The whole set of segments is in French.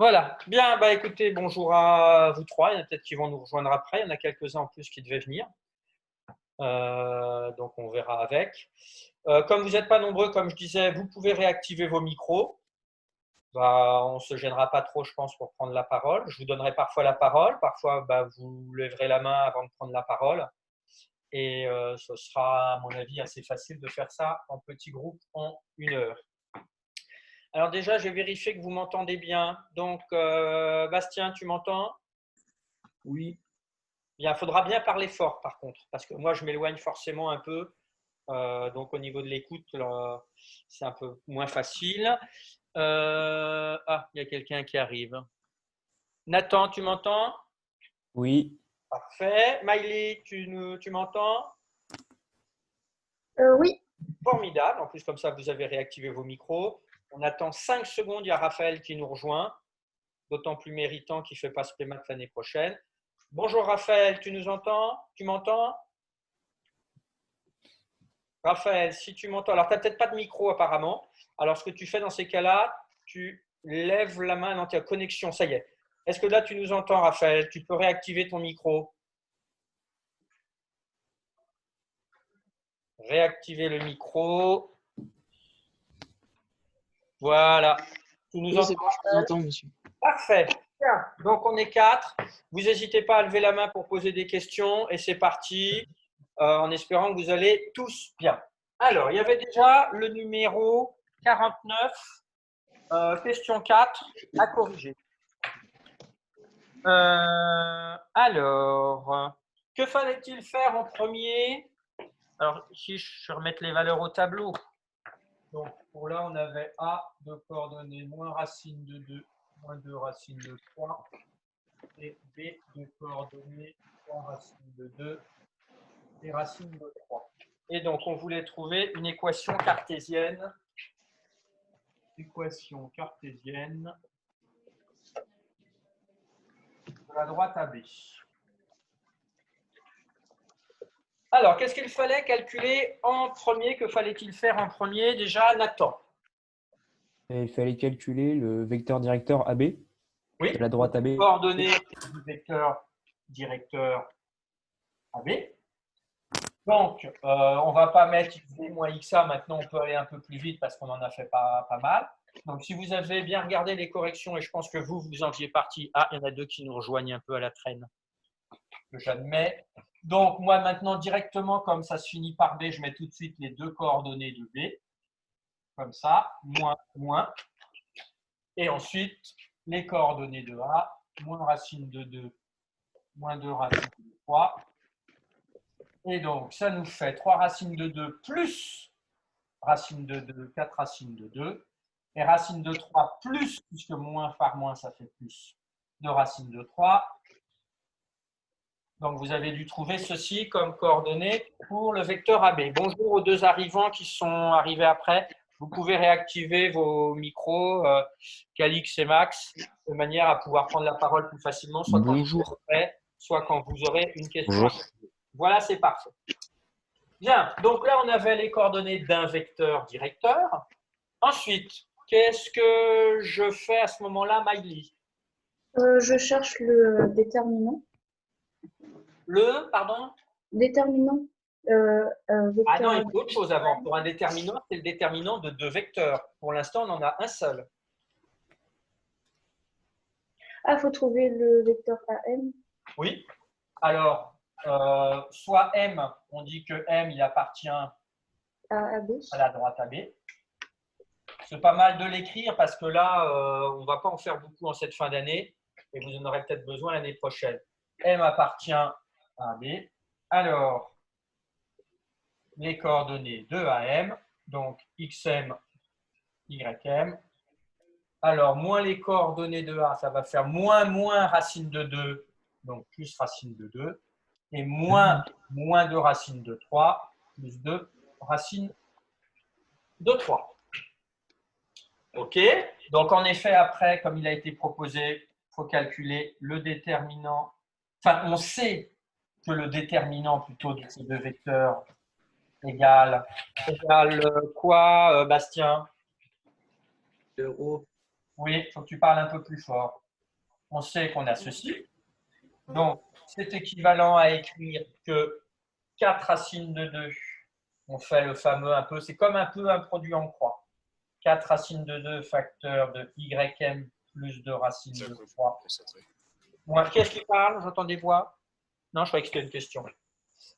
Voilà. Bien, bah écoutez, bonjour à vous trois. Il y en a peut-être qui vont nous rejoindre après. Il y en a quelques-uns en plus qui devaient venir. Donc on verra avec. Comme vous n'êtes pas nombreux, comme je disais, vous pouvez réactiver vos micros. Bah, on ne se gênera pas trop, je pense, pour prendre la parole. Je vous donnerai parfois la parole. Parfois, bah, vous lèverez la main avant de prendre la parole. Et ce sera, à mon avis, assez facile de faire ça en petit groupe en 1 heure. Alors déjà, j'ai vérifié que vous m'entendez bien. Donc, Bastien, tu m'entends? Oui. Bien, il faudra bien parler fort par contre, parce que moi, je m'éloigne forcément un peu. Donc, au niveau de l'écoute, c'est un peu moins facile. Ah, il y a quelqu'un qui arrive. Nathan, tu m'entends? Oui. Parfait. Miley, tu m'entends? Oui. Formidable. En plus, comme ça, vous avez réactivé vos micros. On attend 5 secondes. Il y a Raphaël qui nous rejoint, d'autant plus méritant qu'il ne fait pas ce PMAT l'année prochaine. Bonjour Raphaël, tu nous entends? Tu m'entends? Raphaël, si tu m'entends, alors tu n'as peut-être pas de micro apparemment. Alors ce que tu fais dans ces cas-là, tu lèves la main dans ta connexion. Ça y est. Est-ce que là tu nous entends, Raphaël? Tu peux réactiver ton micro. Réactiver le micro. Voilà. Tu nous Oui, c'est entends, bon, je vous entends, monsieur. Parfait. Bien. Donc on est 4. Vous n'hésitez pas à lever la main pour poser des questions et c'est parti. En espérant que vous allez tous bien. Alors, il y avait déjà le numéro 49, question 4 à corriger. Alors, que fallait-il faire en premier? Alors, ici, je vais remettre les valeurs au tableau. Donc, pour là, on avait A de coordonnées moins racine de 2, moins 2 racine de 3. Et B de coordonnées 3 racine de 2 et racine de 3. Et donc, on voulait trouver une équation cartésienne. Équation cartésienne de la droite AB. Alors, qu'est-ce qu'il fallait calculer en premier? Que fallait-il faire en premier? Déjà, Nathan. Et il fallait calculer le vecteur directeur AB Oui. de la droite AB. Coordonnées du vecteur directeur AB. Donc, on ne va pas mettre xb moins xa. Maintenant, on peut aller un peu plus vite parce qu'on en a fait pas mal. Donc, si vous avez bien regardé les corrections, et je pense que vous en faisiez partie. Ah, il y en a deux qui nous rejoignent un peu à la traîne. Que j'admets. Donc, moi, maintenant, directement, comme ça se finit par B, je mets tout de suite les deux coordonnées de B. Comme ça, moins, moins. Et ensuite, les coordonnées de A, moins racine de 2, moins 2 racine de 3. Et donc, ça nous fait 3 racines de 2 plus racine de 2, 4 racines de 2. Et racine de 3 plus, puisque moins par moins, ça fait plus, de racine de 3. Donc, vous avez dû trouver ceci comme coordonnées pour le vecteur AB. Bonjour aux deux arrivants qui sont arrivés après. Vous pouvez réactiver vos micros, Calix et Max, de manière à pouvoir prendre la parole plus facilement, soit quand vous êtes prêt, soit quand vous aurez une question. Bonjour. Voilà, c'est parfait. Bien, donc là, on avait les coordonnées d'un vecteur directeur. Ensuite, qu'est-ce que je fais à ce moment-là, Miley? Je cherche le déterminant. Le, pardon? Déterminant. Ah non, il Vecteur. faut autre chose avant. Pour un déterminant, c'est le déterminant de deux vecteurs. Pour l'instant, on en a un seul. Ah, il faut trouver le vecteur AM. Oui. Alors, soit M, on dit que M, il appartient à AB. la droite AB. C'est pas mal de l'écrire parce que là, on ne va pas en faire beaucoup en cette fin d'année et vous en aurez peut-être besoin l'année prochaine. M appartient à AB. Alors, les coordonnées de AM, donc XM, YM. Alors, moins les coordonnées de A, ça va faire moins racine de 2, donc plus racine de 2. Et moins 2 racine de 3, plus 2 racine de 3. OK. Donc, en effet, après, comme il a été proposé, il faut calculer le déterminant. Enfin, on sait que le déterminant plutôt de ces deux vecteurs égale quoi, Bastien? 0. Oui, il faut que tu parles un peu plus fort. On sait qu'on a ceci. Donc, c'est équivalent à écrire que 4 racines de 2. On fait le fameux un peu, c'est comme un peu un produit en croix. 4 racines de 2 facteur de ym plus 2 racines de 3. Moins, qu'est-ce qui parle? J'entends des voix. Non, je croyais que c'était une question.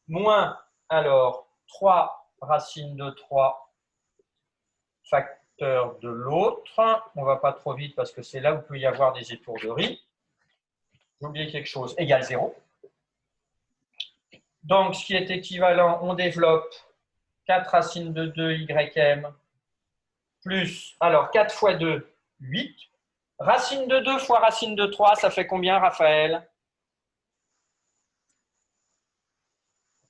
Moins, alors, 3 racines de 3 facteur de l'autre. On ne va pas trop vite parce que c'est là où il peut y avoir des étourderies. J'ai oublié quelque chose. Égale 0. Donc, ce qui est équivalent, on développe 4 racines de 2 ym plus, alors 4 fois 2, 8. Racine de 2 fois racine de 3, ça fait combien, Raphaël?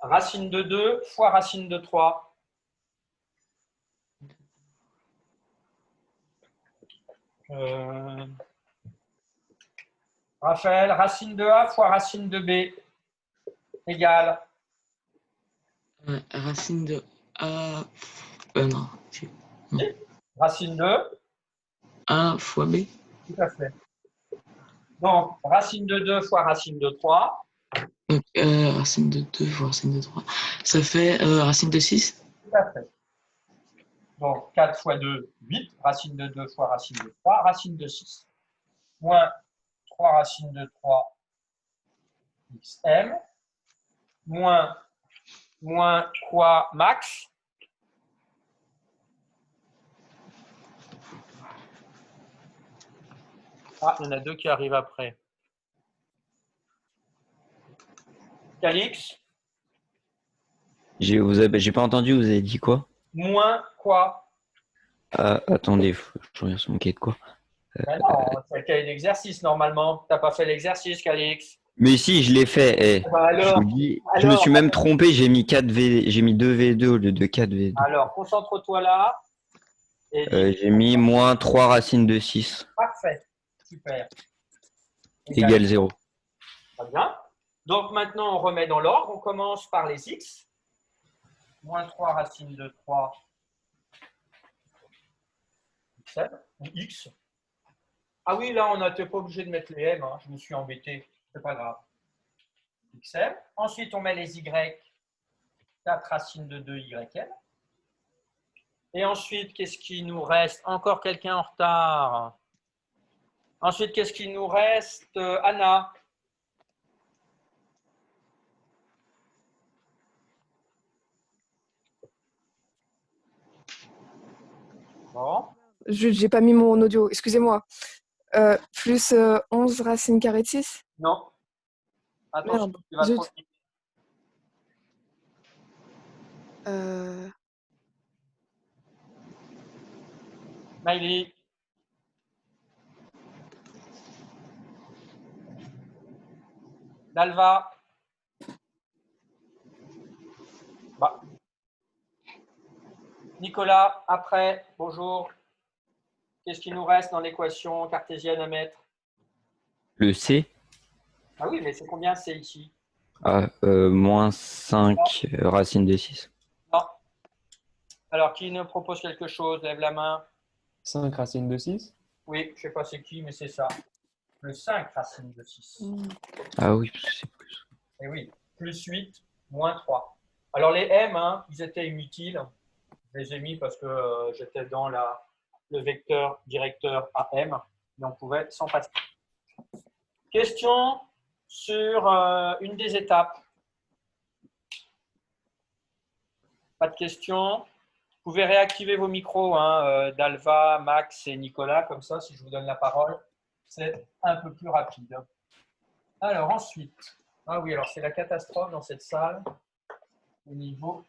Racine de 2 fois racine de 3. Raphaël, racine de A fois racine de B égale Racine de A. Non. racine de A fois B. Tout à fait. Donc, racine de 2 fois racine de 3. Donc, racine de 2 fois racine de 3. Ça fait racine de 6. Tout à fait. Donc, 4 fois 2, 8. Racine de 2 fois racine de 3. Racine de 6. Moins 3 racines de 3 xm. Moins quoi, Max? Ah, il y en a deux qui arrivent après. Calix? J'ai pas entendu, vous avez dit quoi? Moins quoi? Ah, attendez, je reviens sur mon cahier de quoi? Ben non, c'est le cahier d'exercice normalement. Tu n'as pas fait l'exercice, Calix. Mais si, je l'ai fait. Bah Je alors, vous dis, je me suis même trompé, j'ai mis 2 V2 au lieu de 4 V2. alors concentre-toi là. Et J'ai mis moins 3 racines de 6 parfait, super. égale 0. Très bien. Donc maintenant, on remet dans l'ordre. On commence par les x. Moins 3 racines de 3 ou x. Ah oui, là, on n'était pas obligé de mettre les m. Hein. Je me suis embêté. C'est pas grave. XM. Ensuite, on met les y. 4 racines de 2 ym. Et ensuite, qu'est-ce qui nous reste? Encore quelqu'un en retard. Ensuite, qu'est-ce qui nous reste? Anna. Bon. J'ai pas mis mon audio, excusez-moi. Plus 11 racines carrées de 6. Non. Attention, Merde, tu vas zut. trop vite. Maïli. Dalva. Bah. Nicolas, après, bonjour. Qu'est-ce qui nous reste dans l'équation cartésienne à mettre? Le C, Ah oui, mais c'est combien c'est ici? moins 5 racines de 6. Non. Alors, qui nous propose quelque chose? Lève la main. 5 racines de 6? Oui, je ne sais pas c'est qui, mais c'est ça. Le 5 racine de 6. Ah oui, c'est plus. Et oui, plus 8, moins 3. Alors les m, hein, ils étaient inutiles. Je les ai mis parce que j'étais dans le vecteur directeur AM, mais on pouvait s'en passer. Question sur une des étapes. Pas de questions. Vous pouvez réactiver vos micros, hein, d'Alva, Max et Nicolas, comme ça, si je vous donne la parole, c'est un peu plus rapide. Alors ensuite, ah oui, alors c'est la catastrophe dans cette salle au niveau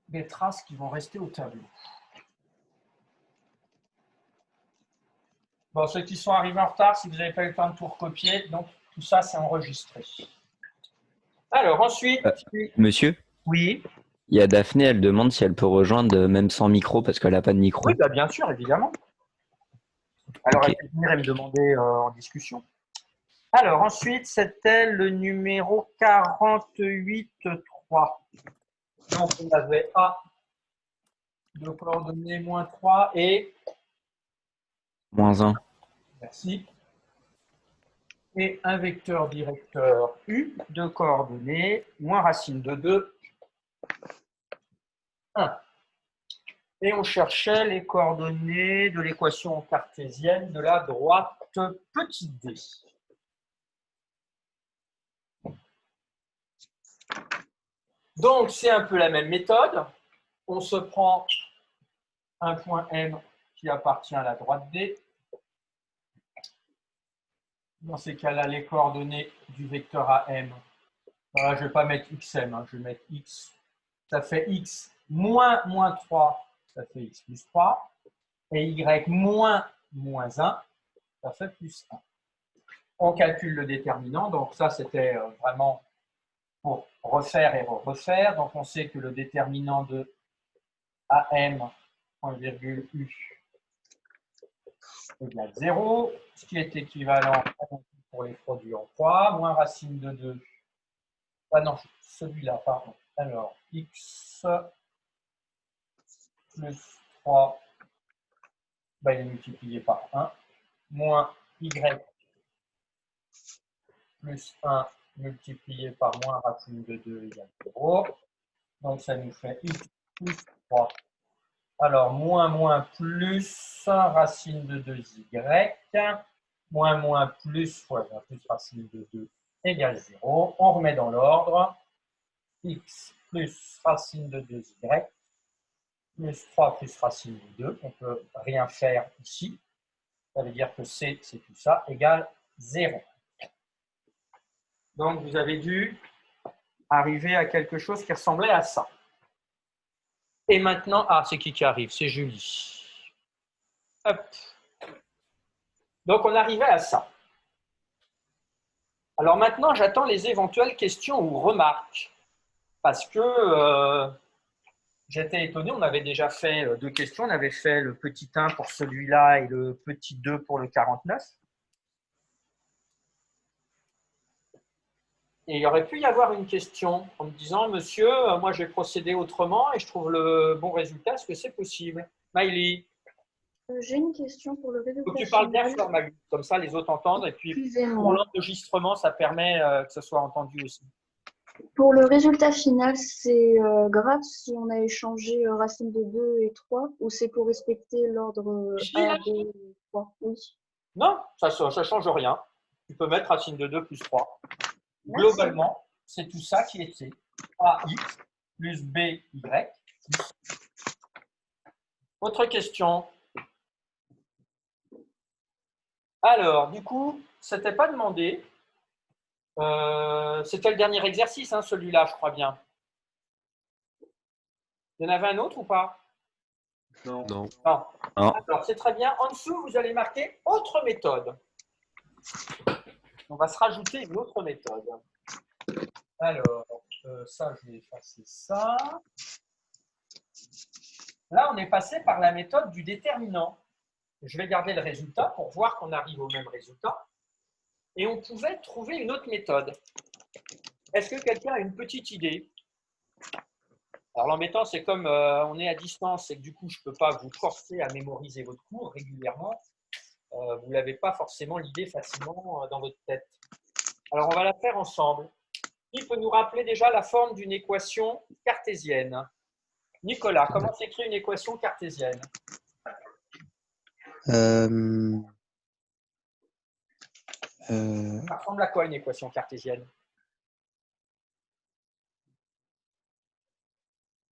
des traces qui vont rester au tableau. Bon, ceux qui sont arrivés en retard, si vous n'avez pas eu le temps de tout recopier, donc tout ça, c'est enregistré. Alors ensuite… Monsieur, Oui, il y a Daphné, elle demande si elle peut rejoindre même sans micro parce qu'elle n'a pas de micro. oui bah, bien sûr, évidemment. Alors, Ok. elle peut venir et me demander en discussion. Alors, ensuite, c'était le numéro 48.3. Donc, on avait A de coordonnées moins 3 et Moins 1. Merci. Et un vecteur directeur U de coordonnées moins racine de 2, 1. Et on cherchait les coordonnées de l'équation cartésienne de la droite petit d. Donc, c'est un peu la même méthode. On se prend un point M qui appartient à la droite D. Dans ces cas-là, les coordonnées du vecteur AM, je ne vais pas mettre XM, je vais mettre X. Ça fait X moins 3, ça fait X plus 3. Et Y moins 1, ça fait plus 1. On calcule le déterminant. Donc ça, c'était vraiment pour refaire et refaire. Donc on sait que le déterminant de AM, point virgule U, égale 0, ce qui est équivalent pour les produits en croix, moins racine de 2. Ah non, celui-là, pardon. Alors, X plus 3, il est multiplié par 1, moins Y plus 1 multiplié par moins racine de 2 égale 0. Donc, ça nous fait X plus 3. Alors, moins plus racine de 2Y, moins plus fois plus racine de 2 égale 0. On remet dans l'ordre. X plus racine de 2Y plus 3 plus racine de 2. On ne peut rien faire ici. Ça veut dire que C, c'est tout ça, égale 0. Donc, vous avez dû arriver à quelque chose qui ressemblait à ça. Et maintenant, c'est qui arrive? C'est Julie. Hop. Donc, on arrivait à ça. Alors maintenant, j'attends les éventuelles questions ou remarques. Parce que j'étais étonné, on avait déjà fait 2 questions. On avait fait le petit 1 pour celui-là et le petit 2 pour le 49. Et il aurait pu y avoir une question en me disant, monsieur, moi je vais procéder autrement et je trouve le bon résultat. Est-ce que c'est possible? Maïli, J'ai une question pour le il faut résultat que tu parles bien final. fort, Maïli, comme ça les autres entendent. Et puis pour Excusez-moi. l'enregistrement, ça permet que ce soit entendu aussi. Pour le résultat final, c'est grave si on a échangé racine de 2 et 3 ou c'est pour respecter l'ordre Je dis A, là, B et 3? Oui. non, ça ne change rien. Tu peux mettre racine de 2 plus 3. Merci. Globalement, c'est tout ça qui était AX plus BY. Autre question. Alors, du coup, ça n'était pas demandé. C'était le dernier exercice, hein, celui-là, je crois bien. Il y en avait un autre ou pas? Non. Non. Non. Alors, c'est très bien. En dessous, vous allez marquer autre méthode. On va se rajouter une autre méthode. Alors, ça, je vais effacer ça. Là, on est passé par la méthode du déterminant. Je vais garder le résultat pour voir qu'on arrive au même résultat. Et on pouvait trouver une autre méthode. Est-ce que quelqu'un a une petite idée? Alors, l'embêtant, c'est comme on est à distance et que du coup, je ne peux pas vous forcer à mémoriser votre cours régulièrement. Vous n'avez pas forcément l'idée facilement dans votre tête. Alors, on va la faire ensemble. Qui peut nous rappeler déjà la forme d'une équation cartésienne? Nicolas, comment s'écrit une équation cartésienne? Ça ressemble à quoi une équation cartésienne?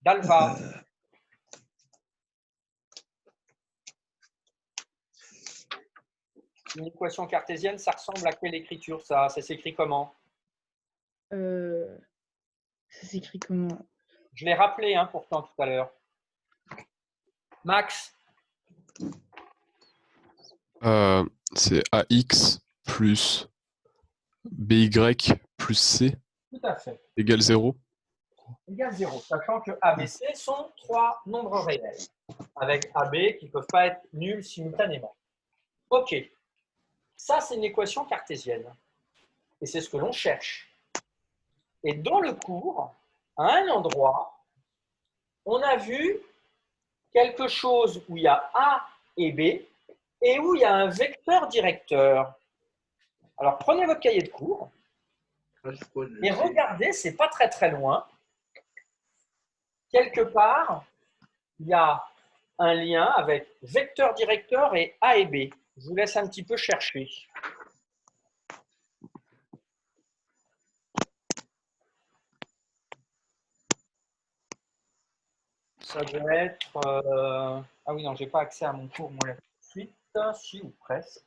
Dalva. Une équation cartésienne, ça ressemble à quelle écriture ça s'écrit comment? Ça s'écrit comment? Je l'ai rappelé pourtant tout à l'heure. Max? C'est AX plus BY plus C Tout à fait. égale 0. Égale 0, sachant que A, B, C sont 3 nombres réels, avec A, B qui ne peuvent pas être nuls simultanément. OK. Ça, c'est une équation cartésienne. Et c'est ce que l'on cherche. Et dans le cours, à un endroit, on a vu quelque chose où il y a A et B, et où il y a un vecteur directeur. Alors, prenez votre cahier de cours et regardez, c'est pas très très loin. Quelque part, il y a un lien avec vecteur directeur et A et B. Je vous laisse un petit peu chercher. Ça doit être… Ah oui, non, je n'ai pas accès à mon cours, moi, là, tout de suite. Si, ou presque.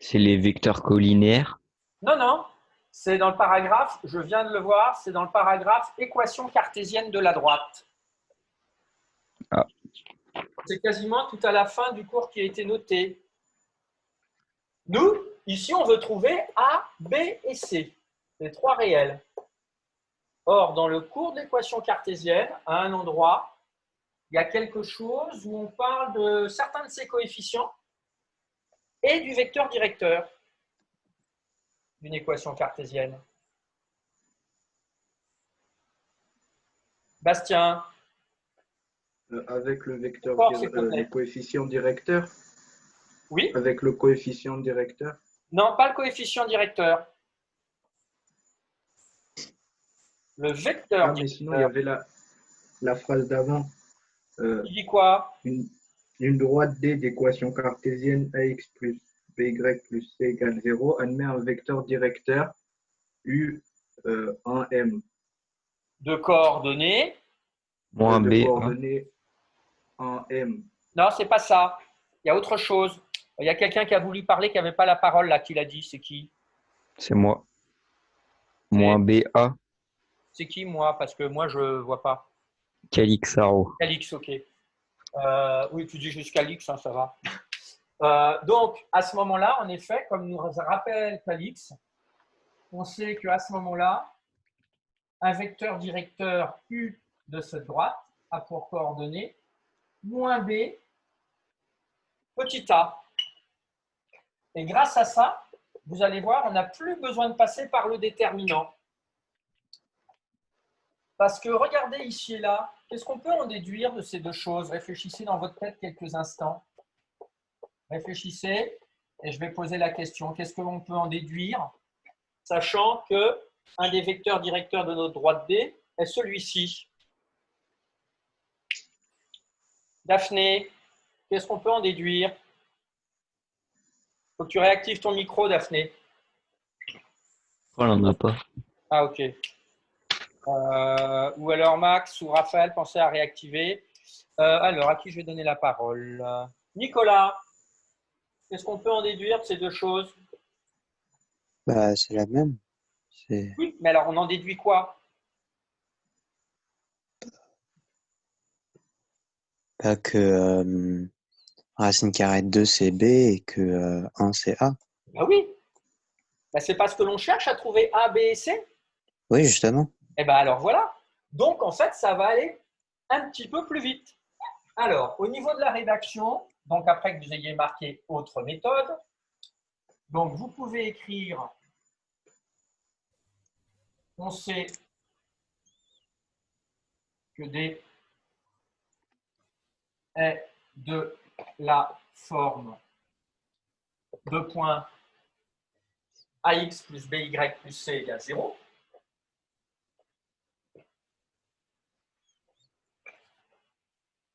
C'est les vecteurs collinéaires. Non, non, c'est dans le paragraphe, je viens de le voir, c'est dans le paragraphe équation cartésienne de la droite. Ah. C'est quasiment tout à la fin du cours qui a été noté. Nous, ici, on veut trouver A, B et C, les trois réels. Or, dans le cours d'équation cartésienne, à un endroit, il y a quelque chose où on parle de certains de ces coefficients et du vecteur directeur d'une équation cartésienne. Bastien, Avec le vecteur, Fort, s'il te plaît. le coefficient directeur. oui? Avec le coefficient directeur. Non, pas le coefficient directeur. Le vecteur Ah, mais sinon, il y avait la phrase d'avant. Il dit quoi? Une droite D d'équation cartésienne AX plus BY plus C égale 0 admet un vecteur directeur U en M. De coordonnées. Moins De B. coordonnées en M. Non, c'est pas ça. Il y a autre chose. Il y a quelqu'un qui a voulu parler qui n'avait pas la parole là, qui l'a dit. C'est qui? C'est moi. Moins BA. C'est qui, moi? Parce que moi, je ne vois pas. Calixaro. Calix, ok. Oui, tu dis juste Calix, hein, ça va. Donc, à ce moment-là, en effet, comme nous rappelle Calix, on sait qu'à ce moment-là, un vecteur directeur U de cette droite a pour coordonnée moins B petit a. Et grâce à ça, vous allez voir, on n'a plus besoin de passer par le déterminant. Parce que regardez ici et là, qu'est-ce qu'on peut en déduire de ces deux choses? Réfléchissez dans votre tête quelques instants. Réfléchissez et je vais poser la question. Qu'est-ce que l'on peut en déduire, sachant qu'un des vecteurs directeurs de notre droite D est celui-ci? Daphné, qu'est-ce qu'on peut en déduire? Il faut que tu réactives ton micro, Daphné. On n'en a pas. Ah, ok. Ou alors Max ou Raphaël, pensez à réactiver. Alors, à qui je vais donner la parole? Nicolas, qu'est-ce qu'on peut en déduire de ces deux choses? Bah, c'est la même. Oui, mais alors on en déduit quoi? Bah, que racine carrée de 2 c'est B et que 1 c'est A. Ben oui. Ben, c'est parce que l'on cherche à trouver A, B et C. Oui, justement. Et bien alors voilà. Donc en fait, ça va aller un petit peu plus vite. Alors, au niveau de la rédaction, donc après que vous ayez marqué autre méthode, donc vous pouvez écrire, on sait que D est de la forme de points AX plus BY plus C égale 0.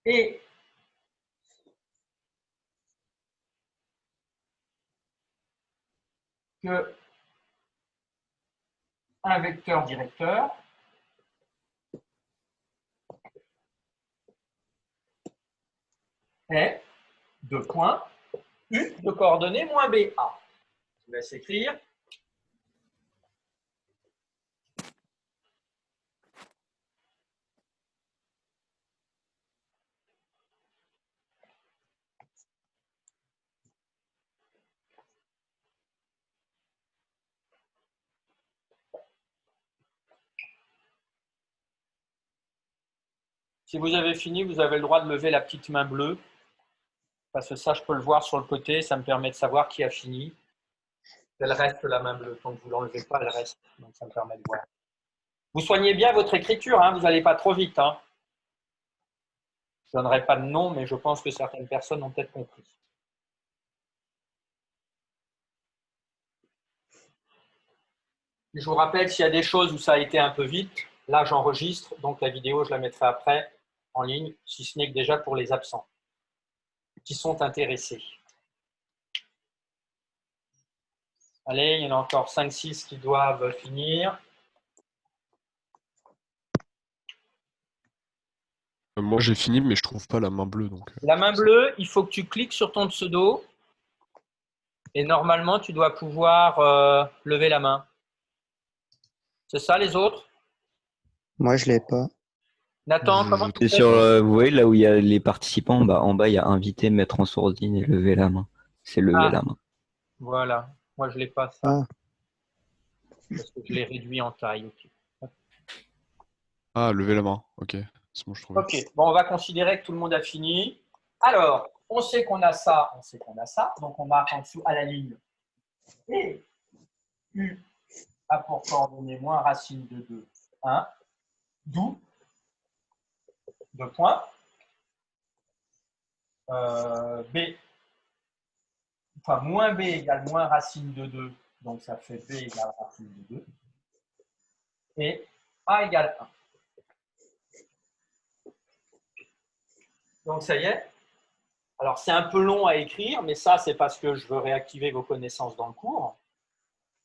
Et que un vecteur directeur est de points U de coordonnées moins BA. Je vous laisse écrire. Si vous avez fini, vous avez le droit de lever la petite main bleue. Parce que ça, je peux le voir sur le côté. Ça me permet de savoir qui a fini. Elle reste la main bleue. Tant que vous ne l'enlevez pas, elle reste. Donc ça me permet de voir. Vous soignez bien votre écriture, hein, vous n'allez pas trop vite. Hein. Je ne donnerai pas de nom, mais je pense que certaines personnes ont peut-être compris. Je vous rappelle, s'il y a des choses où ça a été un peu vite, là j'enregistre, donc la vidéo je la mettrai après en ligne, si ce n'est que déjà pour les absents qui sont intéressés. Allez, il y en a encore 5-6 qui doivent finir. Moi, j'ai fini, mais je trouve pas la main bleue. Donc, La main bleue, il faut que tu cliques sur ton pseudo et normalement, tu dois pouvoir lever la main. C'est ça, les autres? Moi, je l'ai pas. Nathan, comment tu C'est fais? sur, vous voyez là où il y a les participants, en bas il y a inviter, mettre en sourdine et lever la main. C'est lever la main. Voilà, moi je ne l'ai pas ça, Ah, parce que je l'ai réduit en taille. Ok, Ah, levez la main. Ok, c'est bon, je trouve. ok, bon, on va considérer que tout le monde a fini. Alors, on sait qu'on a ça, on sait qu'on a ça, donc on marque en dessous à la ligne. Et U a pour coordonnée moins racine de 2, 1, d'où 2 points. B, enfin moins B égale moins racine de 2, donc ça fait B égale racine de 2. Et A égale 1. Donc ça y est. Alors c'est un peu long à écrire, mais ça c'est parce que je veux réactiver vos connaissances dans le cours.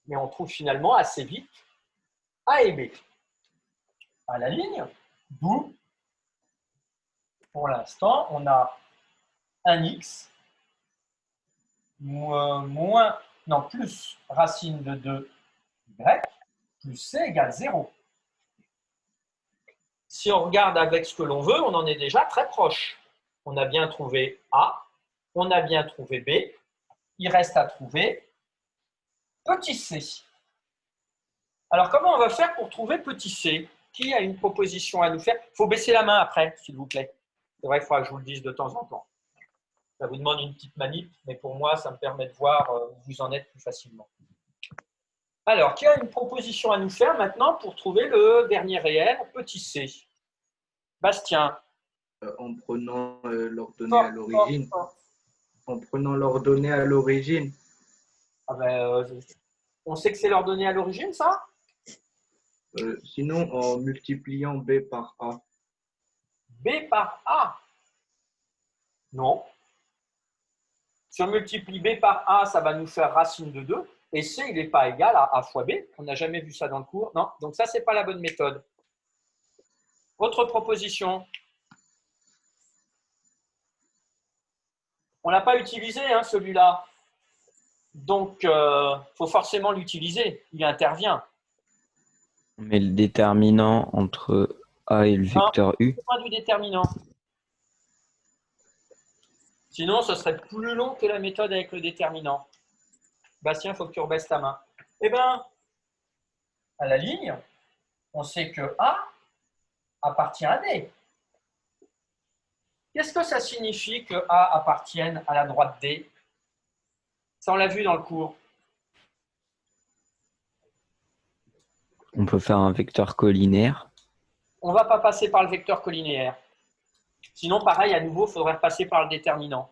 Mais on trouve finalement assez vite A et B à la ligne, d'où pour l'instant on a un X plus racine de 2 Y plus C égale 0. Si on regarde avec ce que l'on veut, on en est déjà très proche. On a bien trouvé A, on a bien trouvé B, il reste à trouver petit c. Alors, comment on va faire pour trouver petit c? Qui a une proposition à nous faire? Il faut baisser la main après, s'il vous plaît. C'est vrai qu'il faudra que je vous le dise de temps en temps. Ça vous demande une petite manip, mais pour moi, ça me permet de voir où vous en êtes plus facilement. Alors, qui a une proposition à nous faire maintenant pour trouver le dernier réel, petit c? Bastien. En prenant l'ordonnée à l'origine. En prenant l'ordonnée à l'origine. Ah ben, on sait que c'est l'ordonnée à l'origine, ça? Sinon, en multipliant B par A. B par A? Non. Si on multiplie B par A, ça va nous faire racine de 2. Et C, il n'est pas égal à A fois B. On n'a jamais vu ça dans le cours. Non, donc ça, ce n'est pas la bonne méthode. Autre proposition. On ne l'a pas utilisé, hein, celui-là. Donc, il faut forcément l'utiliser. Il intervient. On met le déterminant entre A et le vecteur U. C'est pas du déterminant. Sinon, ce serait plus long que la méthode avec le déterminant. Bastien, il faut que tu rebaisses ta main. Eh bien, à la ligne, on sait que A appartient à D. Qu'est-ce que ça signifie que A appartienne à la droite D? Ça, on l'a vu dans le cours. On peut faire un vecteur collinaire. On ne va pas passer par le vecteur collinéaire. Sinon, pareil, à nouveau, il faudrait passer par le déterminant.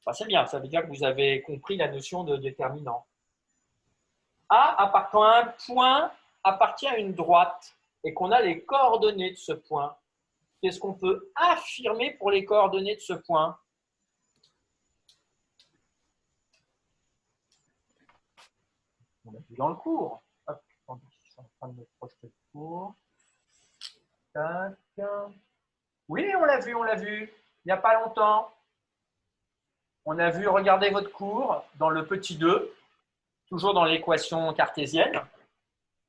Enfin, c'est bien, ça veut dire que vous avez compris la notion de déterminant. Quand un point appartient à une droite et qu'on a les coordonnées de ce point, qu'est-ce qu'on peut affirmer pour les coordonnées de ce point? On a vu dans le cours. Hop, je suis en train de me projeter le cours. Tac. Oui, on l'a vu, il n'y a pas longtemps. On a vu, regardez votre cours, dans le petit 2, toujours dans l'équation cartésienne.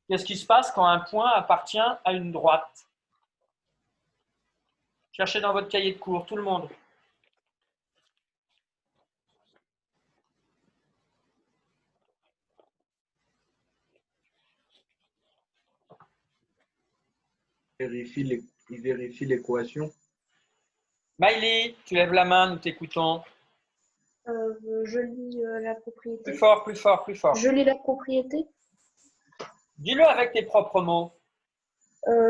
Qu'est-ce qui se passe quand un point appartient à une droite? Cherchez dans votre cahier de cours, tout le monde. Il vérifie l'équation. Maïli, tu lèves la main, nous t'écoutons. je lis la Plus propriété. fort, plus fort, plus fort. Je lis la propriété. Dis-le avec tes propres mots.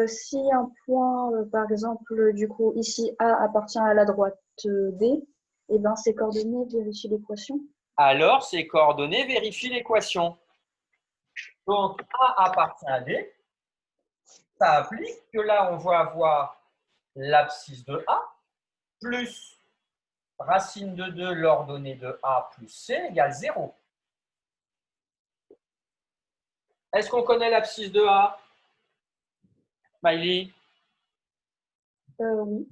Si un point, par exemple, du coup, ici A appartient à la droite D, et ben ses coordonnées vérifient l'équation. Alors, ces coordonnées vérifient l'équation. Donc, A appartient à D. Ça implique que là, on va avoir l'abscisse de A plus racine de 2 l'ordonnée de A plus C égale 0. Est-ce qu'on connaît l'abscisse de A? Miley, Oui,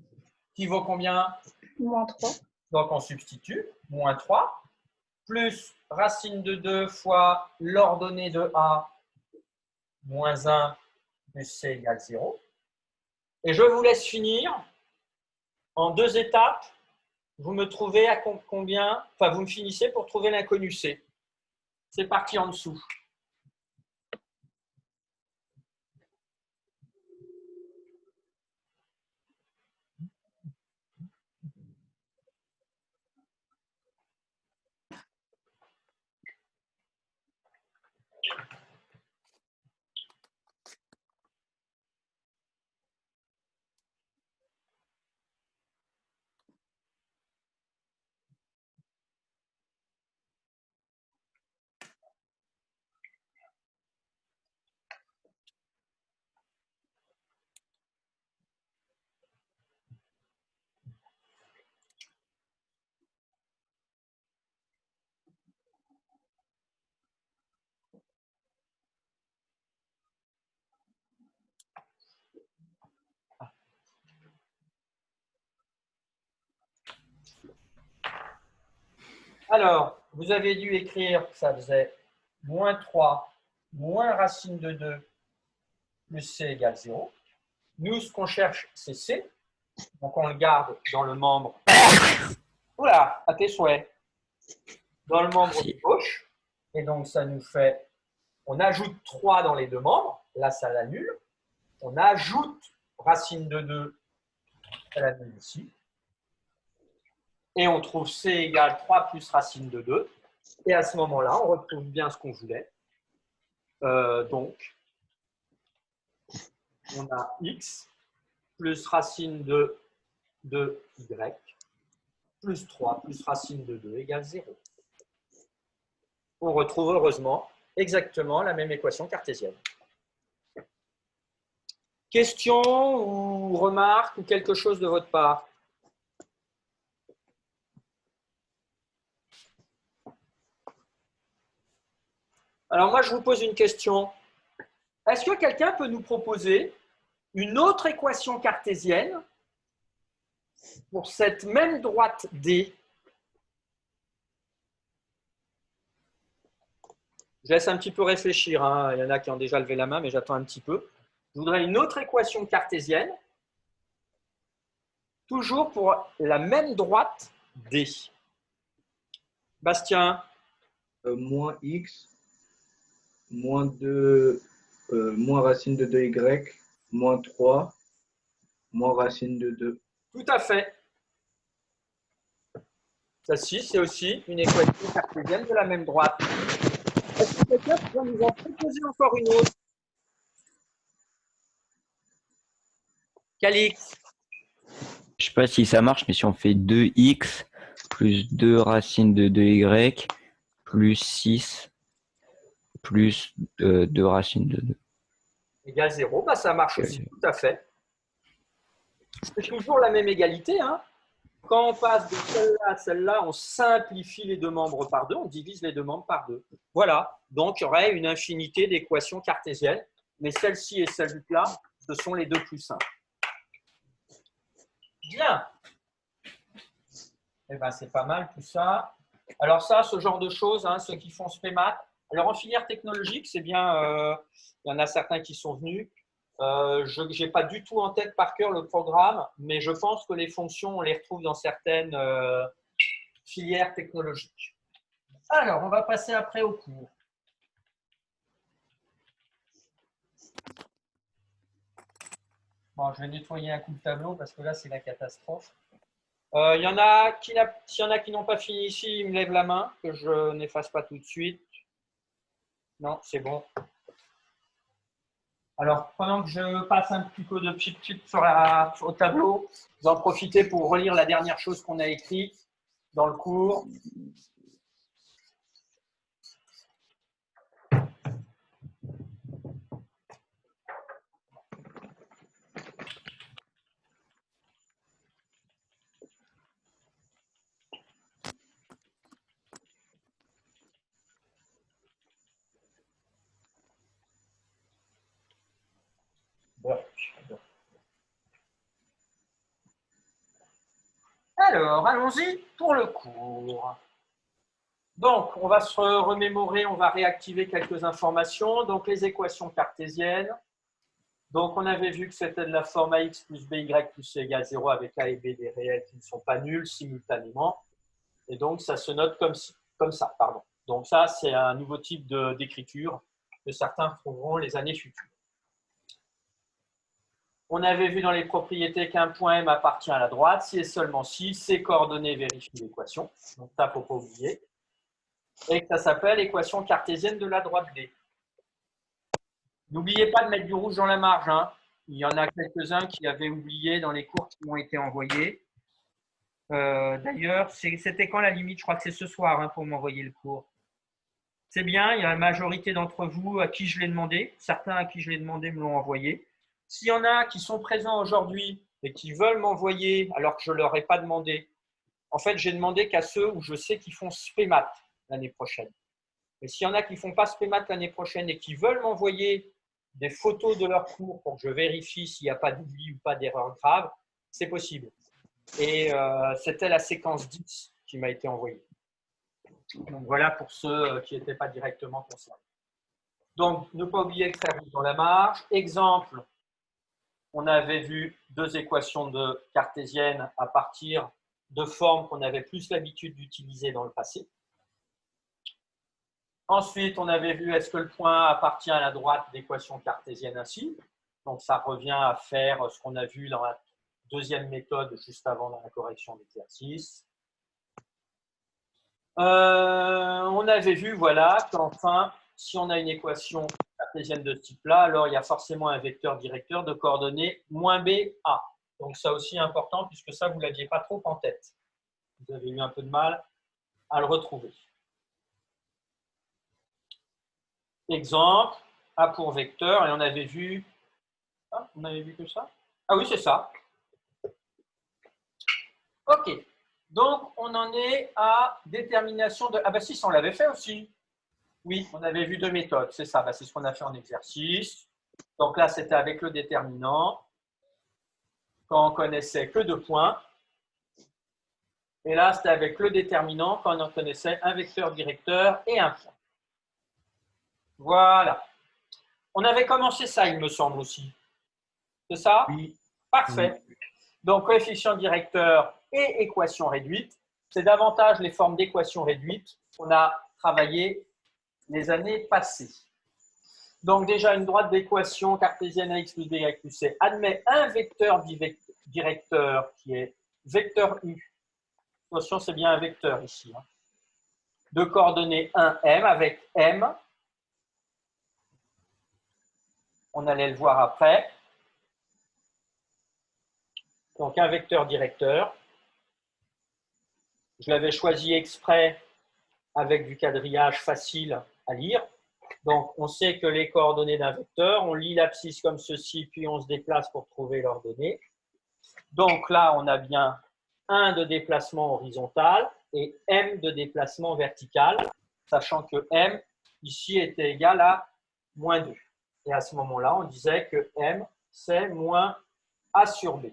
qui vaut combien? moins 3. Donc, on substitue, moins 3, plus racine de 2 fois l'ordonnée de A, moins 1, plus C égale 0. Et je vous laisse finir en 2 étapes. Vous me trouvez à combien? Enfin, vous me finissez pour trouver l'inconnu C. C'est parti en dessous. Alors, vous avez dû écrire que ça faisait moins 3, moins racine de 2, plus C égale 0. Nous, ce qu'on cherche, c'est C. Donc, on le garde dans le membre. Oula, à tes souhaits. Dans le membre gauche. Et donc, ça nous fait, on ajoute 3 dans les deux membres. Là, ça l'annule. On ajoute racine de 2, ça l'annule ici. Et on trouve C égale 3 plus racine de 2. Et à ce moment-là, on retrouve bien ce qu'on voulait. Donc, on a X plus racine de Y plus 3 plus racine de 2 égale 0. On retrouve heureusement exactement la même équation cartésienne. Question ou remarque ou quelque chose de votre part? Alors moi, je vous pose une question. Est-ce que quelqu'un peut nous proposer une autre équation cartésienne pour cette même droite D? Je laisse un petit peu réfléchir, hein. Il y en a qui ont déjà levé la main, mais j'attends un petit peu. Je voudrais une autre équation cartésienne, toujours pour la même droite D. Bastien? Moins X, moins 2, moins racine de 2Y, moins 3, moins racine de 2. Tout à fait. Celle-ci, c'est aussi une équation cartésienne de la même droite. Est-ce que quelqu'un peut nous en proposer encore une autre? Calix? Je sais pas si ça marche, mais si on fait 2x plus 2 racines de 2y plus 6 plus 2 racines de 2. Égale 0, bah, ça marche aussi, tout à fait. C'est toujours la même égalité, hein. Quand on passe de celle-là à celle-là, on simplifie les deux membres par 2, on divise les deux membres par 2. Voilà, donc il y aurait une infinité d'équations cartésiennes, mais celle-ci et celle-là, ce sont les deux plus simples. Bien. Eh ben, c'est pas mal tout ça. Alors ça, ce genre de choses, hein, ceux qui font SPEMAT. Alors en filière technologique, c'est bien, il y en a certains qui sont venus. Je n'ai pas du tout en tête par cœur le programme, mais je pense que les fonctions, on les retrouve dans certaines filières technologiques. Alors, on va passer après au cours. Bon, je vais nettoyer un coup le tableau parce que là, c'est la catastrophe. S'il y en a qui n'ont pas fini ici, ils me lèvent la main, que je n'efface pas tout de suite. Non, c'est bon. Alors, pendant que je passe un petit peu de chip au tableau, vous en profitez pour relire la dernière chose qu'on a écrite dans le cours. Alors, allons-y pour le cours. Donc, on va se remémorer, on va réactiver quelques informations. Donc, les équations cartésiennes. Donc, on avait vu que c'était de la forme ax plus by plus c égale 0 avec a et b des réels qui ne sont pas nuls simultanément. Et donc, ça se note comme ça. Pardon. Donc, ça, c'est un nouveau type d'écriture que certains trouveront les années futures. On avait vu dans les propriétés qu'un point M appartient à la droite, si et seulement si ces coordonnées vérifient l'équation. Donc, ça, il ne faut pas oublier. Et que ça s'appelle équation cartésienne de la droite D. N'oubliez pas de mettre du rouge dans la marge. Hein. Il y en a quelques-uns qui avaient oublié dans les cours qui m'ont été envoyés. D'ailleurs, c'était quand la limite? Je crois que c'est ce soir hein, pour m'envoyer le cours. C'est bien, il y a la majorité d'entre vous à qui je l'ai demandé. Certains à qui je l'ai demandé me l'ont envoyé. S'il y en a qui sont présents aujourd'hui et qui veulent m'envoyer alors que je ne leur ai pas demandé, en fait, j'ai demandé qu'à ceux où je sais qu'ils font SPEMAT l'année prochaine. Et s'il y en a qui ne font pas SPEMAT l'année prochaine et qui veulent m'envoyer des photos de leur cours pour que je vérifie s'il n'y a pas d'oubli ou pas d'erreur grave, c'est possible. Et c'était la séquence 10 qui m'a été envoyée. Donc voilà pour ceux qui n'étaient pas directement concernés. Donc, ne pas oublier de faire dans la marge. Exemple, on avait vu deux équations cartésiennes à partir de formes qu'on avait plus l'habitude d'utiliser dans le passé. Ensuite, on avait vu est-ce que le point appartient à la droite d'équation cartésienne ainsi. Donc, ça revient à faire ce qu'on a vu dans la deuxième méthode juste avant dans la correction d'exercice. On avait vu voilà, qu'enfin, si on a une équation cartésienne de ce type-là, alors il y a forcément un vecteur directeur de coordonnées -b, a. Donc, ça aussi important puisque ça, vous ne l'aviez pas trop en tête. Vous avez eu un peu de mal à le retrouver. Exemple, A pour vecteur, et on avait vu… Ah, on avait vu que ça? Ah oui, c'est ça. OK. Donc, on en est à détermination de… Ah ben si, on l'avait fait aussi. Oui, on avait vu deux méthodes, c'est ça. Ben, c'est ce qu'on a fait en exercice. Donc là, c'était avec le déterminant, quand on connaissait que deux points. Et là, c'était avec le déterminant, quand on connaissait un vecteur directeur et un point. Voilà. On avait commencé ça, il me semble aussi. C'est ça? Oui. Parfait. Donc, coefficient directeur et équation réduite. C'est davantage les formes d'équations réduites qu'on a travaillé les années passées. Donc, déjà, une droite d'équation cartésienne ax plus by plus c admet un vecteur directeur qui est vecteur U. Attention, c'est bien un vecteur ici. Hein. De coordonnées 1M avec M. On allait le voir après. Donc, un vecteur directeur. Je l'avais choisi exprès avec du quadrillage facile à lire. Donc, on sait que les coordonnées d'un vecteur, on lit l'abscisse comme ceci, puis on se déplace pour trouver leurs données. Donc là, on a bien 1 de déplacement horizontal et M de déplacement vertical, sachant que M, ici, était égal à -2. Et à ce moment-là, on disait que M, c'est moins A sur B.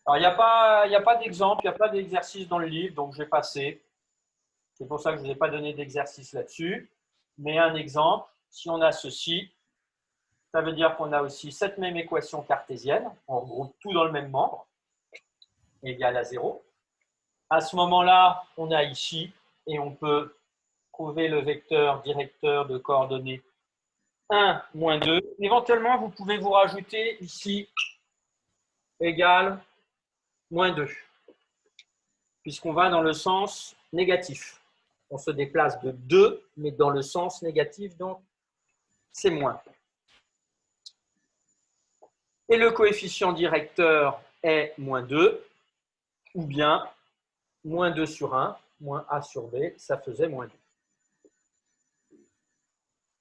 Alors, il n'y a pas d'exemple, il n'y a pas d'exercice dans le livre, donc je vais passer. C'est pour ça que je ne vous ai pas donné d'exercice là-dessus. Mais un exemple, si on a ceci, ça veut dire qu'on a aussi cette même équation cartésienne. On regroupe tout dans le même membre, égal à 0. À ce moment-là, on a ici, et on peut trouver le vecteur directeur de coordonnées 1, -2. Éventuellement, vous pouvez vous rajouter ici, égal -2. puisqu'on va dans le sens négatif. On se déplace de 2, mais dans le sens négatif, donc c'est moins. Et le coefficient directeur est moins 2, ou bien moins 2 sur 1, moins A sur B, ça faisait moins 2.